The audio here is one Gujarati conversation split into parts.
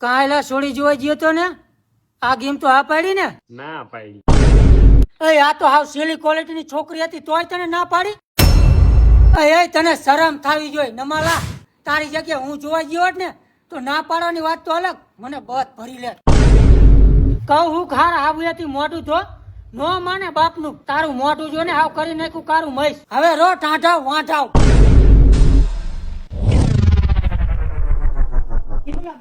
કાયલા છોડી જોવા ગયો તો ને આ ગેમ તો આ પાડી ને ના પાડી. એ આ તો હાવ સેલી ક્વોલિટી ની છોકરી હતી તોય તને ના પાડી. એ તને શરમ થાવી જોઈએ નમાલા. તારી જગ્યાએ હું જોવા ગયો હોત ને તો ના પાડવાની વાત તો અલગ, મને બત ભરી લે. કહું હું ખાર હાબુયાથી મોઢું ધો, નો માને બાપનું. તારું મોઢું જો ને હાવ કરી નાખ્યું કારું મઈસ. હવે રો ટાઢાવ વાંઢાવ.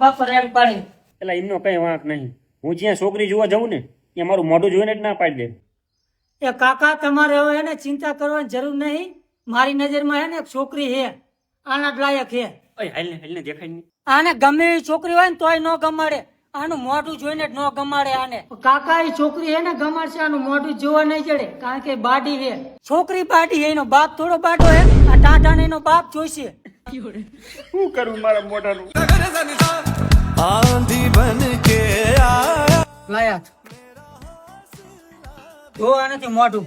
બાપ રેડ પાડી. એટલે એમનો કઈ વાંક નહીં. હું જ્યાં છોકરી જોવા જાઉં ને ત્યાં મારું મોઢું જોઈને જ ના પાડી દે. એ કાકા તમારે હવે એને ચિંતા કરવાની જરૂર નહીં. મારી નજરમાં હે ને એક છોકરી હે, આના જ લાયક હે. ઓય હાલને દેખાય નહીં. આને ગમે એવી છોકરી હોય ને તોય ન ગમાડે. આનું મોઢું જોઈને જ ન ગમાડે આને. કાકા એ છોકરી હે ને ગમાડશે, આનું મોઢું જોવા નહીં જડે, કારણ કે બાડી હે. છોકરી બાડી હે, એનો બાપ થોડો બાડો હે. આ ટાટા ને એનો બાપ જોઈશે. શું કરું મારા મોઢાનું? आंधी बन के आया લાયા જો આનાથી મોઢું.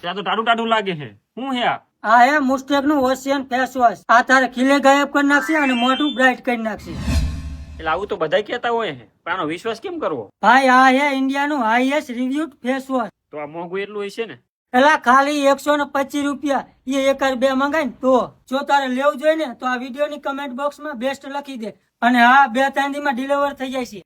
ત્યાં તો ટાઢું લાગે છે. શું હે આ? આ હે મુસ્ટેક નું ઓશિયન ફેસ વોશ. આ તારે ખીલે ગાયબ કરી નાખશે અને મોઢું બ્રાઇટ કરી નાખશે. એટલે આવું તો બધા કહેતા હોય છે, પણ આનો વિશ્વાસ કેમ કરવો? ભાઈ આ હે ઇન્ડિયાનું હાઈએસ્ટ રિવ્યુડ ફેસ વોશ. તો આ મોંઘું એટલું હોય છે ને? એલા ખાલી 125 રૂપિયા. એ એક બે મંગાય ને તો. જો તારે લેવું જોઈએ ને તો આ વિડીયો ની કમેન્ટ બોક્સ માં બેસ્ટ લખી દે, અને હા 2-3 દી માં ડિલિવર થઈ જાય છે.